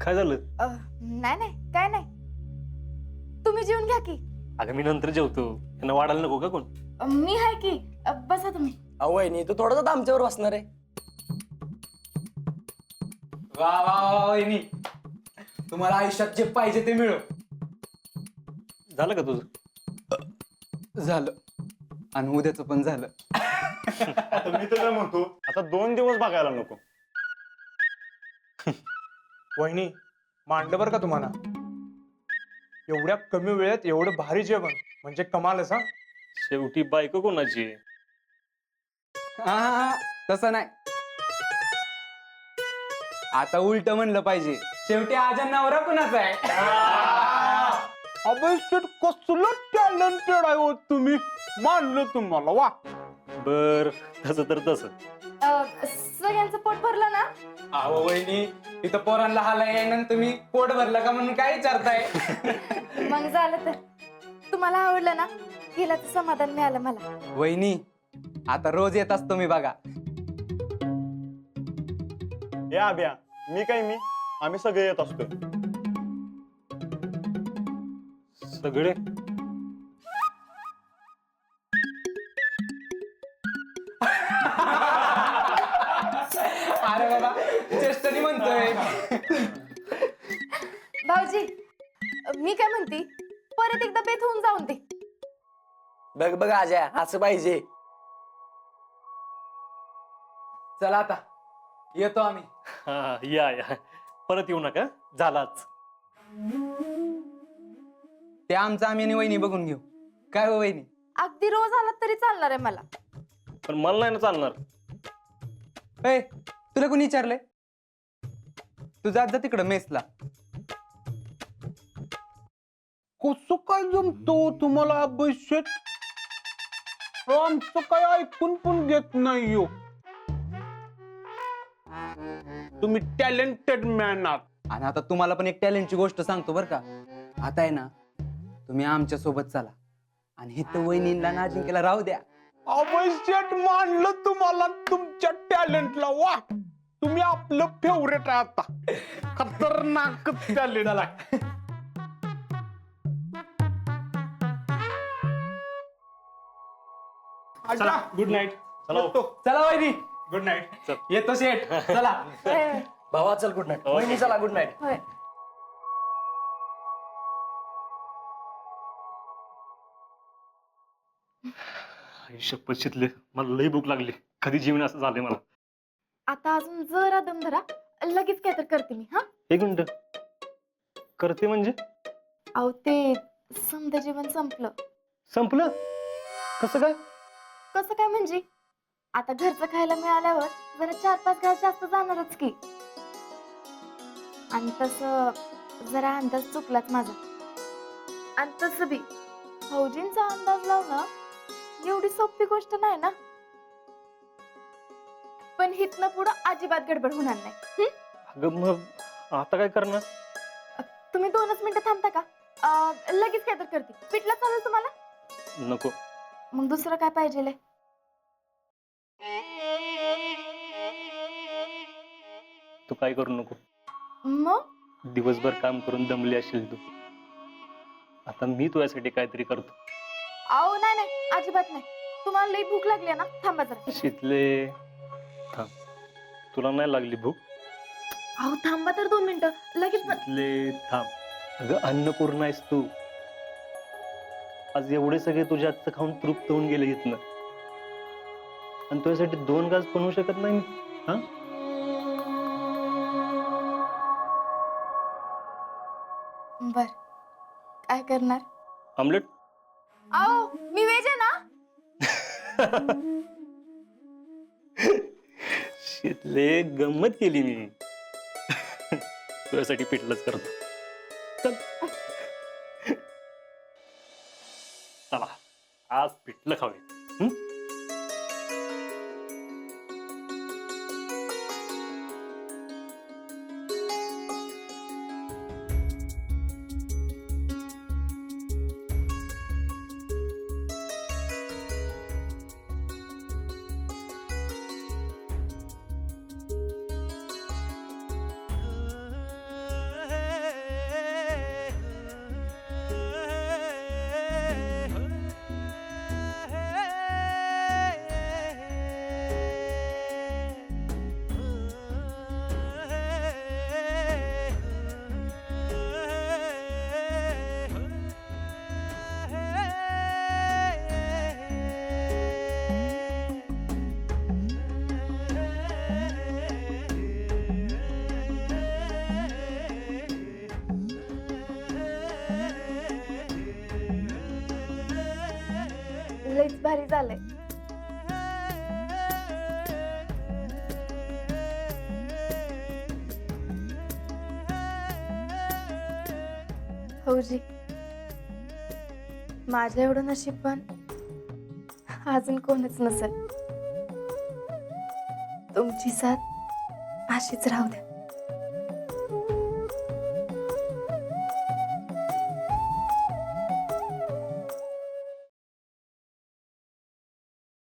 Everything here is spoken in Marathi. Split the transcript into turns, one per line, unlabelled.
काय झालं?
नाही नाही काय नाही, तुम्ही जेवून घ्या की.
अगं मी नंतर जेवतो, यांना वाढायला नको का कोण?
मी आहे की, बसा तुम्ही.
वहिनी तू थोडंसं आमच्यावर बसणार आहे.
वा वा वा वहिनी, तुम्हाला आयुष्यात जे पाहिजे ते मिळो.
झालं का तुझं?
झालं, आणि उद्याचं पण झालं.
आता मी तर काय म्हणतो, आता 2 दिवस बघायला नको.
वहिनी मांडलं बरं का तुम्हाला, एवढ्या कमी वेळेत एवढं भारी जेवण म्हणजे कमालच. हा
शेवटी बायको कोणाची आहे?
हा, तसं नाही, आता उलट म्हणलं पाहिजे, शेवटी आज नवरा कुणाचा आहे.
अबे शेट, कसलं टॅलेंटेड आहे हो तुम्ही, मानलं तुम्हाला. वा
बर, तसं तर तसं.
सगळ्यांचं पोट भरलं ना?
अहो वहिनी, इथं पोरांना हालाय आणि तुम्ही पोट भरलं का म्हणून काय विचारताय.
मग झालं तर, तुम्हाला आवडलं ना, गेल्याचं समाधान मिळालं मला.
वहिनी आता रोज येत असतो मी बघा.
हे आब्या, मी आम्ही सगळे येत असतो.
सगळे
अरे बाबा, चेष्टानी म्हणतोय.
भाऊजी, मी काय म्हणते, परत एकदा बेत होऊन जाऊन दे.
बघ बघ आज्या, असं पाहिजे.
चला आता येतो आम्ही.
हा, या या, परत येऊ नका, झालाच.
ते आमचं आम्ही आणि वहिनी बघून घेऊ. काय हो वहिनी?
अगदी रोज आलात तरी चालणार आहे मला.
पण मला नाही ना चालणार.
ए, तुला कोणी विचारलंय? तू जात जा तिकडं मेसला.
कसं काय जमतो तुम्हाला अभिषेक? आमचं काय ऐकून पण घेत नाही हो. तुम्ही टॅलेंटेड मॅन आहात.
आणि आता तुम्हाला पण एक टॅलेंटची गोष्ट सांगतो बरं का. आता आहे ना, तुम्ही आमच्या सोबत चला आणि इथं वहिनीला ना अजिंक्यला राहू द्या.
अवश्यट मानलं तुम्हाला तुमच्या टॅलेंटला. वा, तुम्ही आपलं फेवरेट आहे आता. खतरनाक टॅलेंट आहे.
चला गुड नाईट. चला हो.
चला वहिनी,
गुड नाईट.
येतो शेठ. चला.
होय,
भावा चल गुड नाईट.
Okay.
वहिनी चला गुड नाईट.
होय.
शपथ शितले, मला लई भूक लागली. कधी जेवण असं झालंय मला.
आता अजून जरा दम धरा, लगेच काय तर करते मी. हा,
एक मिनिट. करते म्हणजे
अहो ते समजा जेवण संपलं.
संपलं कसं काय?
कसं काय म्हणजे आता घरचं खायला मिळाल्यावर जरा 4-5 घास जास्त जाणारच की. आणि तसं जरा अंदाज चुकलाच माझा. आणि तसं बी फौजींचा अंदाज लावणं एवढी सोपी गोष्ट नाही ना. पण हितनं पुढं अजिबात गडबड होणार नाही.
अगं मग आता काय करणार?
तुम्ही 2च मिनिटं थांबता का? लगेच काय तर करते. पिठलं चालेल तुम्हाला?
नको.
मग दुसरं काय पाहिजे?
तू काय करू नको.
मग
दिवसभर काम करून दमली असेल तू. आता मी तुझ्यासाठी काहीतरी करतो.
अहो नाही नाही, अजिबात नाही. तुम्हाला लई भूक लागली ना, थांबा जरा.
शितले थांब. तुला नाही लागली भूक?
अहो थांबा तर 2 मिनिटं, लगेच.
शितले थांब. अगं अन्नपूर्ण आहेस तू. आज एवढे सगळे तुझ्या हातचं खाऊन तृप्त होऊन गेले इथनं, आणि तुझ्यासाठी 2 घास बनवू शकत नाही मी? हा,
बर, काय करणार?
ऑमलेट.
अहो मी वेज आहे ना.
शितले गंमत केली मी. तुझ्यासाठी पिठलंच करतो. चल. चला आज पिठलं खाऊया.
लईच भारी झालंय. फौजी, माझ्या एवढं नशीब पण अजून कोणच नसेल. तुमची साथ अशीच राहू द्या.